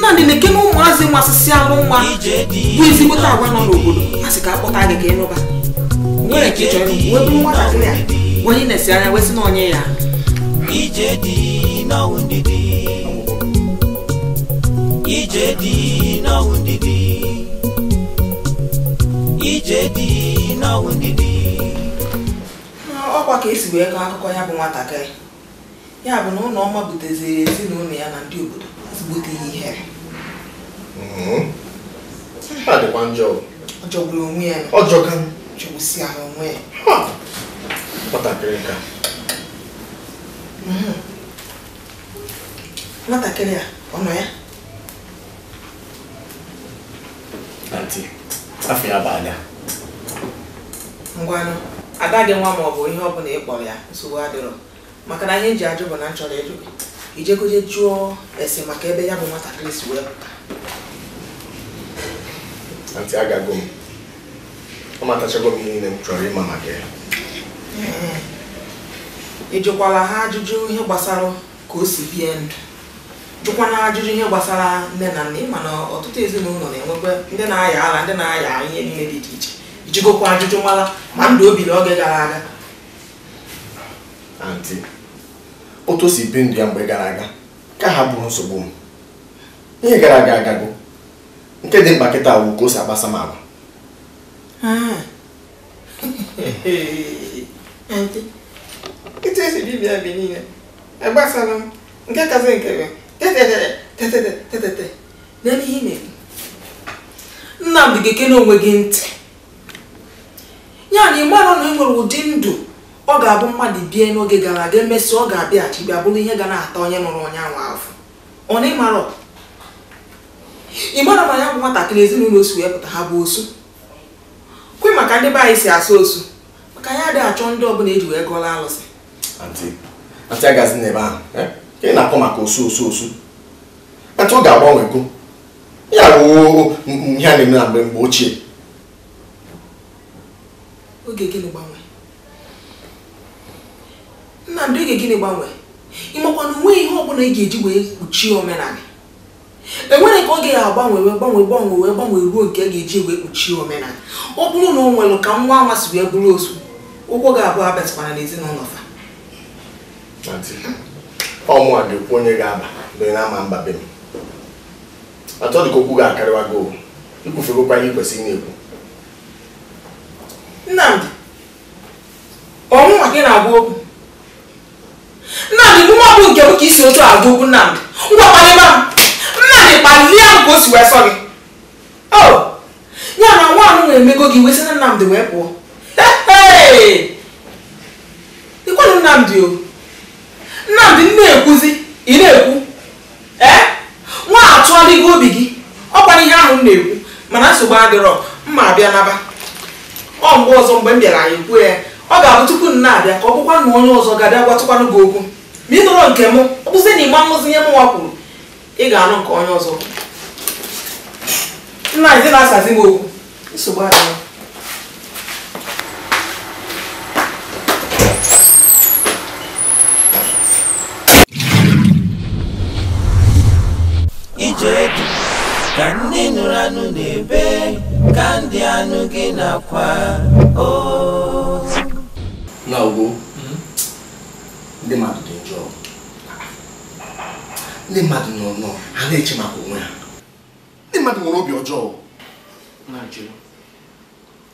Nani neke no mwazi mwasisi alonwa wizi buta agwa no n'obodo asika akpọta gị ka ịnụba nwere ka ịchọrọ webu nwatakịrị a onye na-esi anya wesi na onye ya Ijedi na wundidi Ijedi na wundidi Ijedi na wundidi ọkwa ka esi wee kọọ akụkọ ya bụ nwatakịrị ya bụ na ụlọ ọma buteziri ezinụlọ ya na ndị obodo ezigbote ihe Ha dịkwa njọ. Ọ jọgburu onwe ya. Ọ jọga jọgbusi ala onwe ya. Nwatakịrị ka. Nwatakịrị a ọ nọ ya? Auntie, afọ ya baa ya. Ngwanụ, ada gị nwa ma ọ bụ ihe ọ bụla ị kpọrọ ya nsogbu adịrọ. Maka na ihe nji ajụ bụ na nchọrọ ịjụ gị. Ijegoje jụọ ese maka ebe ya bụ nwatakịrị si wee pụta. Auntie agago m. Ọ matachago m ihe niile m chọrọ ịma maka ya. Ịjụkwala ha ajụjụ ihe gbasara ka o si bie ndụ. Jụkwana ajụjụ ihe gbasara nne na nna, mana ọtụtụ ezinụlọ na-enwekwa ndị na-aya ala, ndị na-aya ihe niile dị iche iche. Ijigokwa ajụjụ mara ma ndụ obi n'oge gara aga. Auntie, otu si bi ndụ ya mgbe gara aga ka ha bụrụ nsogbu m. Ihe gara aga agago. Nke dị mkpa kịta awụ ka o si agbasa m agwa. Auntie, itu esi bibia bi niile. Agbasara m nke kazi nke tete. Nani ihe na-ekwu? Nnamdi ga-eke n'onwe gị ntị. Ya na ịmara na enwere ụdị ndụ ọ ga-abụ mmadụ bie n'oge gara aga emesi ọ ga-abịaghachi bịa bụrụ ihe ga na-ata onye nụrụ onye ahụ afọ. Ọ na ịmara na ya bụ nwatakịrị ezinụlọ osu wee pụta ha bụ osu. Kwe maka ndị be anyị si asụ osu. Maka ya adịghị achọ ndị ọbụla eji wee gọla alụsị. Auntie agazi n'ebe ahụ. Ka ị na-akọ maka osu. Auntie ọ ga-agbanwego. Ya bụ ihe a na-eme na mgbe ochie. Oge gịnị gbanwe? Nnamdi, oge gịnị gbanwe? Ịmakwa na onwe ihe ọbụla ị ga-eji wee kpuchie omenala. Enwere ka ọ ga-agbanwe ruo nke a ga-eji wee kpuchie omenala. Ọ bụrụ na o nwere ka nwa nwa si wee bụrụ osu, ụkwụ ga-abụ abịatụkwana n'ezinụlọ fa. Ọmụ a ga-ekwu onye ga-aba onye na-ama mba be m. Atọ dị ka okwu ga-akarịwago. Ikwufegokwa ihe kwesịrị na-ekwu. Nnamdi, ọnwụ maka ị na-agwa okwu. Nnamdi, bụ nwa bụ nke m ka isi otu agwa okwu. Nnamdi, ngwa kpalịba m. Nnamdi, kpalie m ka o si wee sọ gị. Ya na nwa anụ na-emego gị wee sị na Nnamdi wee pụọ. Ịkwanụ Nnamdi o. Nnamdi, m na-ekwuzi, ị na-ekwu. Nwa atụọla gị obi gị. Ọ kwara ihe ahụ m na-ekwu, mana nsogbu adịrọ, mma abịa naba. Ọ mgbe ọzọ mgbe m bịara anyị kwuo ya, ọ ga-abụ tupu m na-abịa ka ọ bụkwa na onye ọzọ ga-abịa gwatụkwanụ gị okwu. Ma ị nụrụ nke m, ọ bụzi na ịgba mmụzi ihe m kwuru, ị ga-anụ nke onye ọzọ. Nna anyị na-asazi m okwu, nsogbu adịrọ. Ijedi ka ndị nụrụ anụ na-ebe ka ndị anụ gị nakwa na ugbo ndị mmadụ dị njọ. Ndị mmadụ nọ ha na-eche maka onwe ha. Ndị mmadụ nwere obi ọjọọ.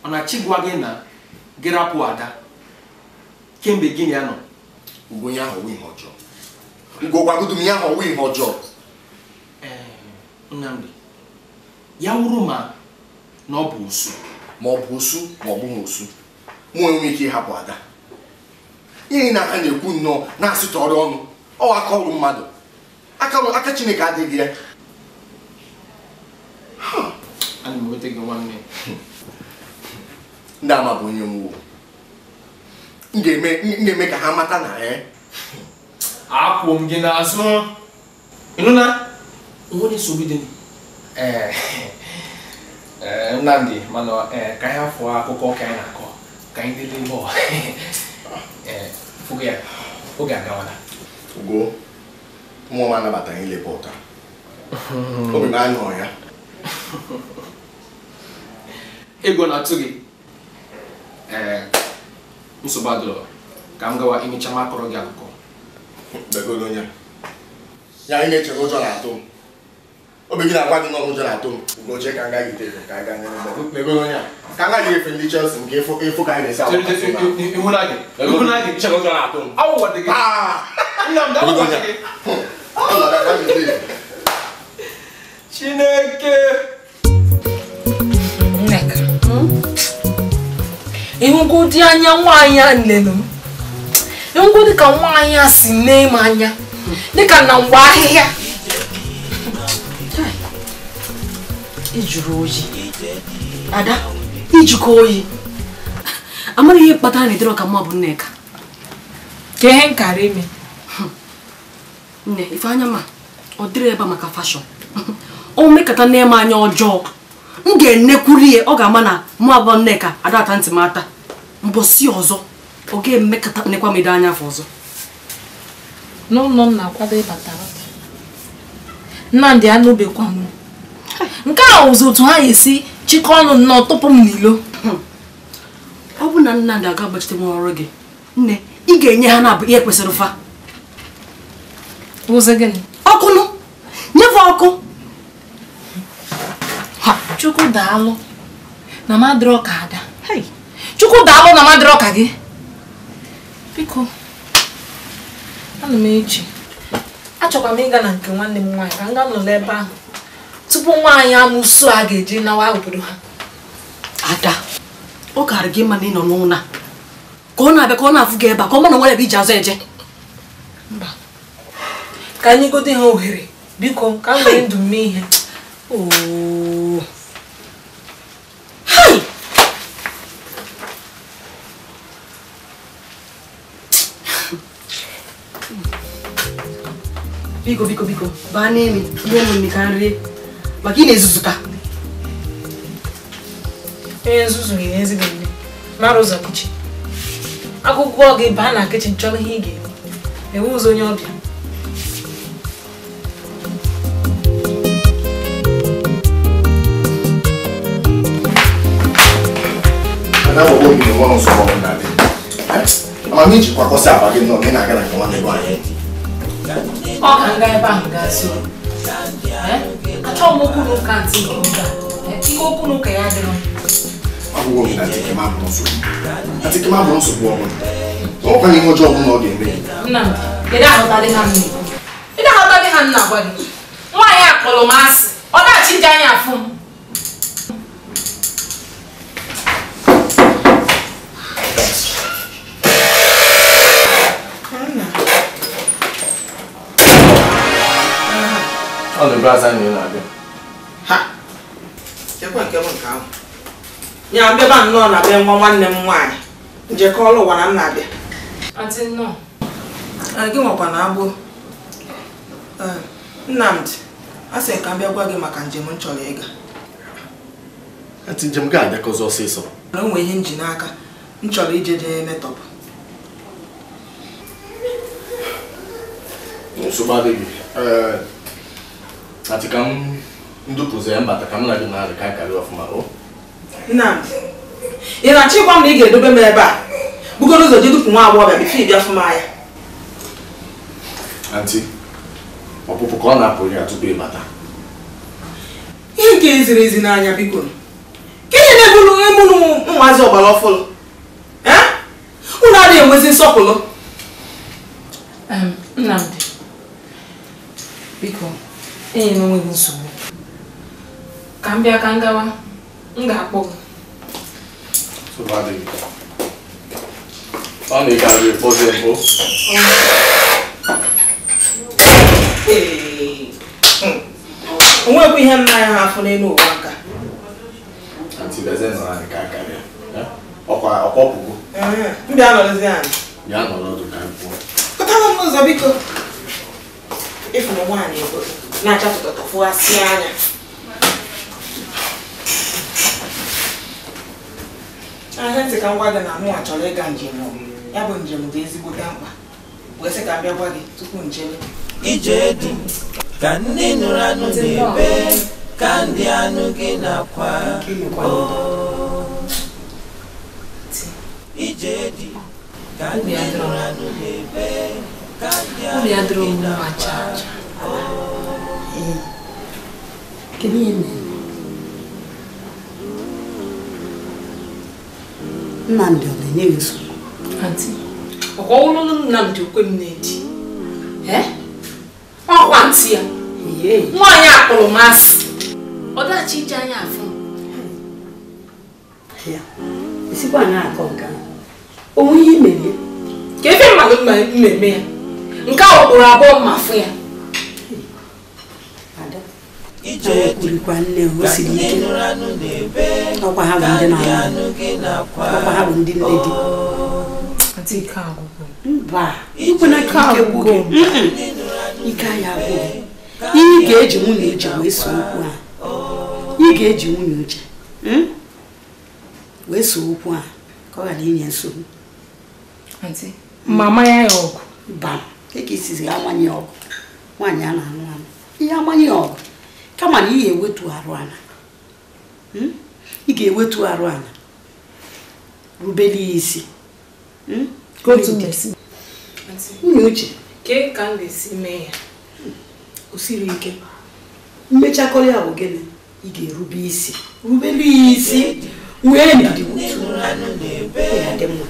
Ọ na-achị gwa gị na gị rapụ ada kemgbe gị ya nọ. Ugbo ya ahụ ihe ọjọọ. Ugbo gwagodo m ya ahụ ihe ọjọọ. Nnamdi, ya wuru ma na ọ bụ osu. Ma ọ bụ osu ma ọ bụ osu. Mụ enwe ike ịhapụ ada. ihe na ha na-ekwu nnọọ na-asụtọrọ ọnụ ọ aka ọrụ mmadụ aka Chineke adịghị ya. Ana m weta gị nwanne. Ndị ama bụ onye mwu m ga-eme ka ha mata na Akwụ m gị n'azụ. Ịnụ na nwere nsogbu dị Nnamdi mana ka anyị afọ akụkọ ka anyị na-akọ ka anyị dịle ebe ọ oge agawala. Ugo nwa m anabataghị ileba ụta obi m anọ ya. Ego na-atụ gị nsogbu adịrọ ka m gawa imecha m akọrọ gị akụkọ. Begoro ya anyị na-echere ụjọ na-atụ m obi gị na-agwa gị na ụjọ na-atụ m ugoche ka m gaghị ite efe ka anyị gaa begoro ya ka m gaghị efe ndị Chelsea nke ịfụ ka anyị na-esi ihu na gị chere ụjọ na-atụ m awụwa dị gị Nnamdi awụwa dị gị Chineke. Nneka ịhụgodi anya nwaanyị a nlelu m ịhụgodi ka nwaanyị a si nee m anya dịka na mgbe ahịhịa ijuru oyi ada ijikọ oyi amara ihe kpatara na edere ka mma bụ Nneka ka ihe nkara ime nne ife anya ma ọ dịrị ebe maka fashọn o mekata na-eme anya ọjọọ m ga-enekwuri ya ọ ga-ama na mụ abụọ Nneka adata ntị m ata mbọsi ọzọ ọ ga-emekata nnekwa m edo anya afọ ọzọ n'ụlọ m na-akwado ịbatara Nnamdi anụbekwa m nke a ụzọ otu ha esi chịkọ ọnụ nnọọ tụpụ m n'ilo. ọ bụ na Nnamdi aga gbachite m ọrụ gị nne ị ga-enye ha na-abụ ihe kwesịrị fa ụzọ gịnị ọkụnụ nyefe ọkụ Chukwu daalụ na madịrọ ka ada Chukwu daalụ na madịrọ ka gị biko ana m echi achọkwa m ịga na nke nwanne m nwaanyị ka m gaa nọrọ ebe ahụ tupu nwaanyị amụsụ a ga-eji nawa obodo ha. ada ọ gara gị mma na ị nọ n'ụlọ ka ọ na-abịa ka ọ na-afụ gị ebe a ka ọ ma na nwere ebe iji azụ eje mba ka anyị godi ha ohere biko ka m were ndụ mee ihe. biko baa n'ime ihe nwere ka nri maka ị na-ezuzu ka onye nzuzu gị ezigbo nne mara ụzọ kichin akwụkwọ gị baa na kichin chọrọ ihe ị ga-eme enwe ụzọ onye ọbịa. amam iji kwakọsị akpa gị nọ na-aga na nke nwanne gị anyị ọ ka nga ebe ahụ gasị achọghị m okwu n'ụka ntị nke oge a ike okwu n'ụka ya adịrọ akwụkwọ gị na Atikema bụrụ nsogbu Atikema bụrụ nsogbu ọbụla ọkwa na ihe ọjọọ ọbụla ọ ga-eme Nnamdi ịdị ahụtadị ha nna gwa gị nwaanyị akpọrọ m asị ọ dachi ndị anya afụ m ọ na-ebe aza na ị na-abịa ekwe nke m nke ahụ ya mbịaba nnọọ na be nwa nwanne m nwaanyị njekọọlụ ụwa na m na-abịa antị nnọọ gị nwekwa na agbụ Nnamdi a sị ka m bịa gwa gị maka njem m chọrọ ịga ntị njem ga-abịakọzi ọsịsọ na o nwee ihe m ji n'aka m chọrọ ije jee metọpụ nsogbu adịghị ati ka m ndupụzi ya mbata ka m na gị na-arị ka akarị ọfụma o Nnamdi ị na-achọ ịgwa m na ị ga-edobe m ebe a bugoro ụzọ jedupụ nwa agbọghọbịa bifo ịbịa fụ m anya antị ọpụpụ ka ọ na-apụghị ya tupu ịbata ihe nke eziri ezi n'anya biko ka ihe na-ebulu emunu ụmụazị ọgbara ọfụlụ unu adịghị enwezi nsọpụrụ Nnamdi biko enyi m enweghị nsogbu ka m bịa ka m gawa m ga-akpọ gị nsogbu adịghị ọ na-egaghị ekpozi mbụ. Onwekwa ihe nna ya ha afụ n'elu ụwa nka. Antibeze nọ anyị ka akarịa. Ọkpọpụgo. Mbịa nọrọzi anyị. Ya nọrọ ọdụ ka anyị pụọ. Pụtara m n'ụzọ biko. Ịfụrụ nwaanyị obodo na-achapụta tọfụasị anya. Ahịa ntị ka m gwa gị na mụnwa chọrọ ịga njem. Ya bụ njem dị ezigbote mkpa. Wee sị ka m bịa gwa gị tupu njem. Ije dị ka ndị nụrụ anụ na-ebe ka ndị anụ gị na-akwa. Ije dị ka ndị nụrụ anụ na-ebe ka ndị anụ gị na-akwa. Kedu ihe mere? Nnamdi ọ na-enye gị nsogbu? Aunty, ọkwa ụlọ Nnamdi okwe m na-edi. Ọkwa ntị ya. Nwaanyị akpọrọ masị. Ọ dachi ije anya afọ. Ya, esikwa anya akọ nke ahụ. Onwe ihe imere. Ka efe mmadụ mmemme ya. Nke a ụkpụrụ abụọ mma fụ ya. Ada, kwurikwa nne o siri ike. Ọkwa ha bụ ndị na-anụ. Ọkwa ha bụ ndị nne di. Aunty ike agwụgwụ. Mba, ikwe na ike agwụgwụ. Ike ya agwụgwụ. Ihe ga-eji nwunye uche wee so okwu a. Ị ga-eji nwunye uche wee so okwu a ka ọ ghara inye nsogbu. Aunty, mama ya ọgụ. Ba, ka isizi amanye ọgụ. Nwaanyị a na-anụ anụ. Ihe amanye ọgụ. Kama na ị ga-ewetu arụ ala. Ị ga-ewetu arụ ala. Rubeli isi. Nwunye uche. Ke ka m ga-esi mee ya? O siri ike. Mmechakọrọ ya bụ gịnị? Ị ga-erube isi. Rubelu isi. Nwee ndidi wotu. Ya dị mma.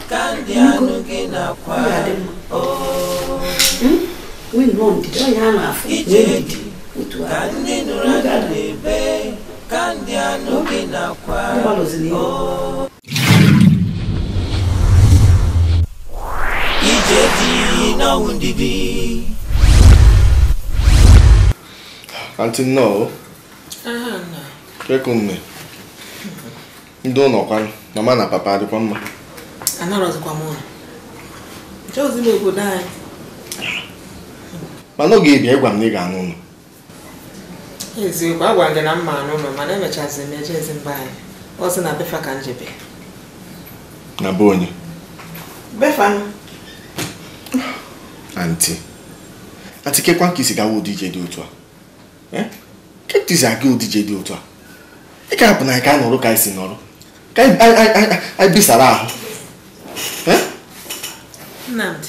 Nwee nnọọ ndidi. Ọ ya na-afụ. Nwee ndidi. Wotu ahụ. Ịgbalụziri ihe. Ije dị n'ọnwụ ndidi. Aunty no. Kekun nne. Ndị ụlọ kwanụ, mama na papa adịkwa mma. Anarọzikwa m ụlọ. Chọọzi m obodo anyị. Mana oge ebi ịgwa m na ị ga-anụ ụlọ. Eziokwu, agwa gị na mma anụ ụlọ, mana emechaziri m eje ezi mba anyị. Ọ sị na befa ka njebe. Na be onye? Befa. Aunty. Aunty kekwa ka isi gawa ụdị dị otu a. Kektizi aga ụdị dị otu a. Ị ka hapụ na anyị ka nọrọ ka anyị si nọrọ. Ka anyị bisara ahụ. Nnamdi,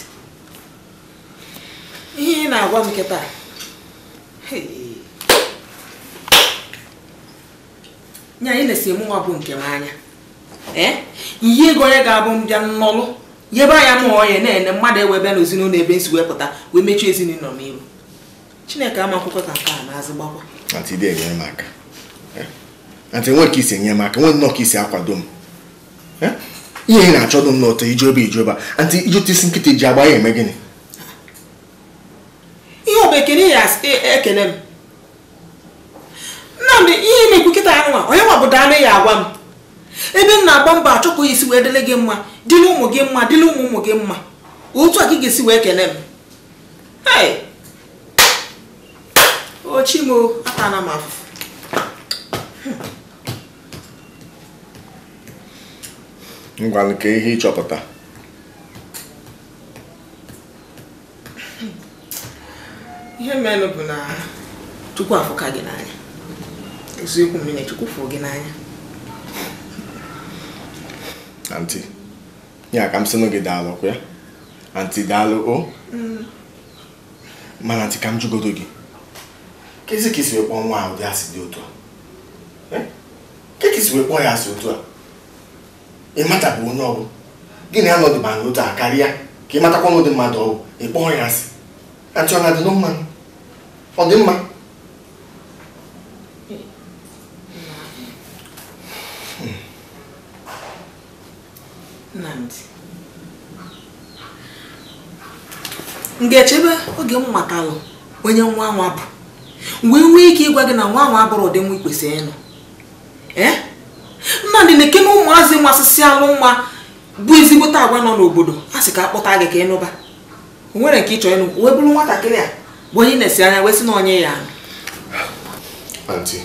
ihe ị na-agwa m kịta. Nya anyị na-esi emu nwa bụ nke m anya. Ihe ego onye ga-abụ m bịa nnọlụ. Yebe anya m onye na-ene mmadụ ewebe n'ezinụlọ ebe nsi wepụta wee mechie ezinụlọ m iru. Chineke ama akwụkwọ ka nke a na-azụ gbakwa. Aunty dị enyere m aka. Aunty nwe ka isi enye m aka, nwe nnọọ ka isi akwado m. Ihe ị na-achọdụ m n'ụtọ ijoba. Aunty ijote isi nkịta ji agba ya eme gịnị? Ihe ọ bụ ekele ya ekele m. Nnamdi, ihe na-ekwu kịta anụnwa, onye nwa bụ dame ya agwa m. Ebe m na-agba mbọ achọkwa isi wee dịle gị mma, dịle ụmụ gị mma, dịle ụmụ gị mma. Otu a ka ị ga-esi wee kele m. Ochimo, atana m afụfụ. Ngwa nke ihe ịchọpụta. Ihe menụ bụ na Chukwu afụka gị n'anya. Eziokwu m na Chukwu fụ gị n'anya. Aunty, ya ka m sị n'oge daalụ kwa ya. Aunty daalụ o. Mana aunty ka m jụgodo gị. Kezi ka isi wee kpọọ nwa ahụ dị asị dị otu a? Ka isi wee kpọọ ya asị otu a? Ị mata bụ onye ọgụ. Gịnị anọdụ ma n'otu a karịa ka ị matakwa n'ụdị mmadụ ọgụ ị kpọọ ya asị. Aunty ọ na-adị mma? Ọ dị mma? Nnamdi, ngechebe oge m matalụ onye nwa nwa bụ wee nwee ike ịgwa gị na nwa nwa abụrụ ụdị nwa ikwesịrị ịnụ Nnamdị na-eke na ụmụazị nwasịsị alụ nwa bụ ezigbote agwa nọ n'obodo a sị ka akpọta gị ka ịnụba o nwere nke ịchọ ịnụ wee bụrụ nwatakịrị a bụ onye na-esi anya wee sị na onye ya anụ. Aunty,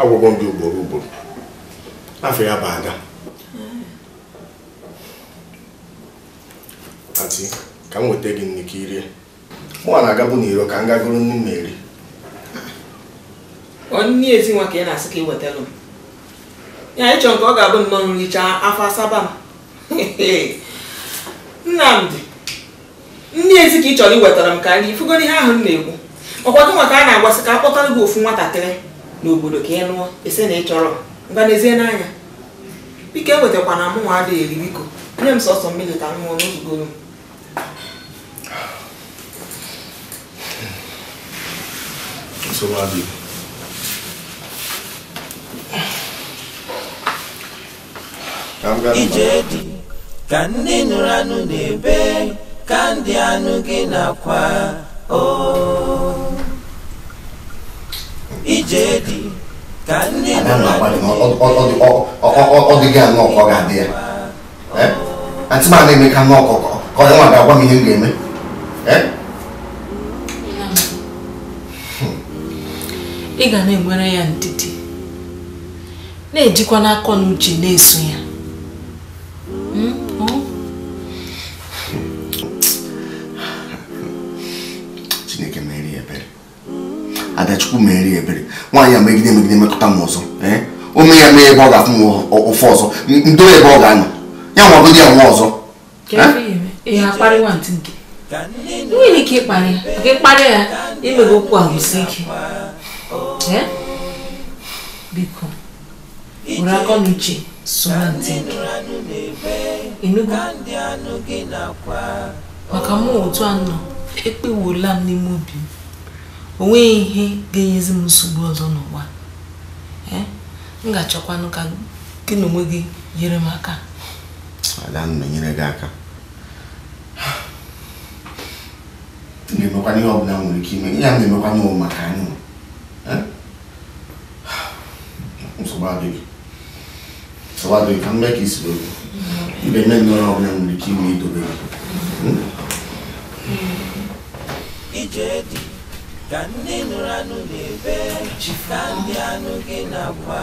agwụgwọ m gị ugboro afọ ya bụ Ada. Aunty, ka m weta gị nri ka irie. Mụ na-agabu n'iro ka m gagoro nri m eri. Onye ezi nwa ka ị na-asị ka ị wetalụ m ya ịchọ nke ọ ga-abụ nnọọ nricha afọ asaba m. Nnamdị, nri ezi ka ị chọrọ iwetara m ka nri ifugoro ihe ahụ m na-ekwu ọkwa gị nwa ka a na-agwasị ka a kpọtara gị ofu nwatakịrị n'obodo ka ị nụọ ese na ị chọrọ ngwa n'ezie n'anya biko ewetakwana m nwa adịghị eri biko nye m sọsọ mmiri ka m ṅụọ n'ozugoro m. Ije dị ka ndị nụrụ anụ na-ebe ka ndị anụ gị nakwa ije dị ka ndị nụrụ anụ ọ dịghị anụ ọkọ ga-adị ya antị ma na-eme ka anụ ọkụkọ ka onye nwa ga-agwa m ihe m ga-eme. Ị ga na-enwere ya ndidi na-ejikwa n'akọ na uche na-eso ya. Chineke mere ya ebere, Adachukwu mere ya ebere, nwaanyị a megide metụta m ọzọ ome ya mee ebe ọ ga-afụ m ofe ọzọ ndo ebe ọ ga-anọ ya nwagodi ya nwa ọzọ. Nwere ike ịkparị ya imego okwu agụsi ike biko were akọ na uche soro ntị maka mụ otu anọ ekpewola m n'ime obi m onweghị ihe ga-enyezi m nsogbu ọzọ n'ụwa m ga-achọkwanụ ka gị na onwe gị nyere m aka. Ada m na-enyere gị aka ga-emekwana ihe ọbụla nwere ike ime ihe a na-emekwana ụmụ maka anyị nsogbu adịghị ka m mee ka isi obi ibe eme nnọrọ ọbụla nwere ike ime idobe ije dị ka ndị nụrụ anụ na-ebe ka ndị anụ gị nakwa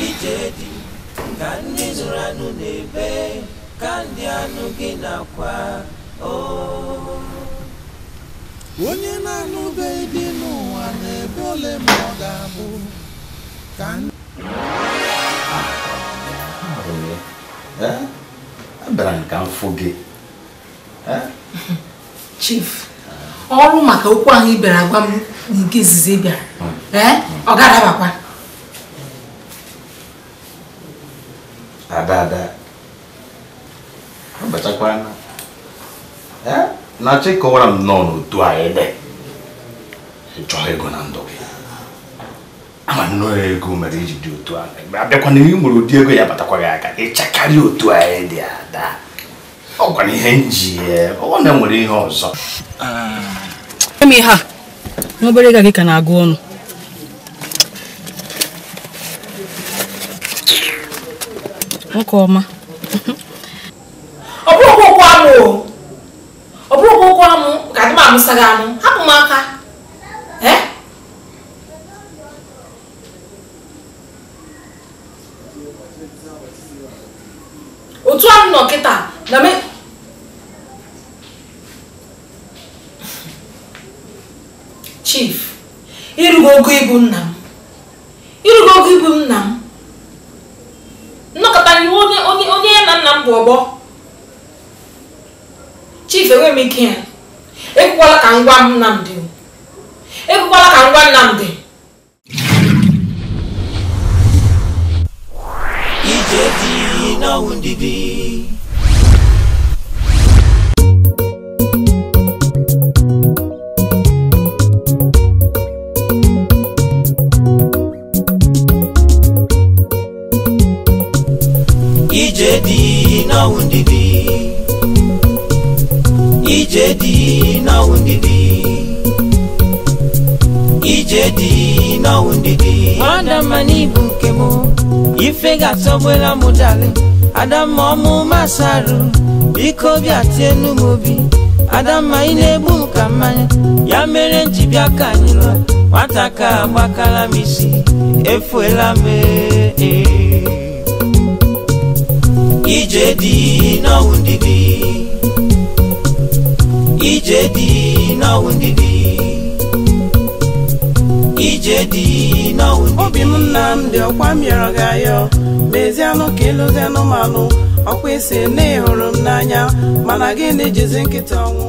ije dị ka ndị nụrụ anụ na-ebe ka ndị anụ gị nakwa onye na-anụbeghị dị n'ụwa na-ebe ole ma ọ ga-abụ ka abịara m ka m fụ gị. Chief, ọrụ maka okwu ahụ ị bịara gwa m nke izizi bịara ọ ga-adabakwa. Ada abachakwana na chịkọwara m nọ n'otu a ebe chọọ ego na ndụ gị ama nnọọ ego mere iji dị otu a abịakwa na ihe nwere ụdị ego ya batakwa gị aka ịchakarị otu a dị Ada ọ gwara ihe nji ọ na nwere ihe ọzọ eme ihe a n'obere ga gị ka na-agụ ọnụ nwoke ọma ọ bụrụ okwu amụ ka adị m amụsa gị amụ hapụ m aka otu ahụ nọ kịta na me Chief ịrụgo ogo ibu nna m nnọkọta iwu onye ya na nna m bụ ọgbọ Chief enwe m ike ya ekwukwala ka ngwa Nnamdị ije dị n'ọnwụ ndidi ije dị n'ọnwụ ndidi ije dị n'ọnwụ ndidi ije dị n'ọnwụ ndidi Adamma n'ibu nke m ife ga-atọgbela m dali Adamma ọmụ masarụ biko bịa tie nu m obi Adamma ị na-egbu m ka mmanya ya mere nji bịa ka anyị lụọ nwata ka agbakala m isi efuela m ije dị n'ọnwụ ndidi ije dị n'ọnwụ ndidi ije dị n'ọnwụ ndidi obi m Nnamdi ọkwa mịọrọ gị ayọ mezianụ ka ịlụzi anụmanụ ọkwa isi na ịhụrụ m n'anya mana gịnị jizi nkịta ọnwụ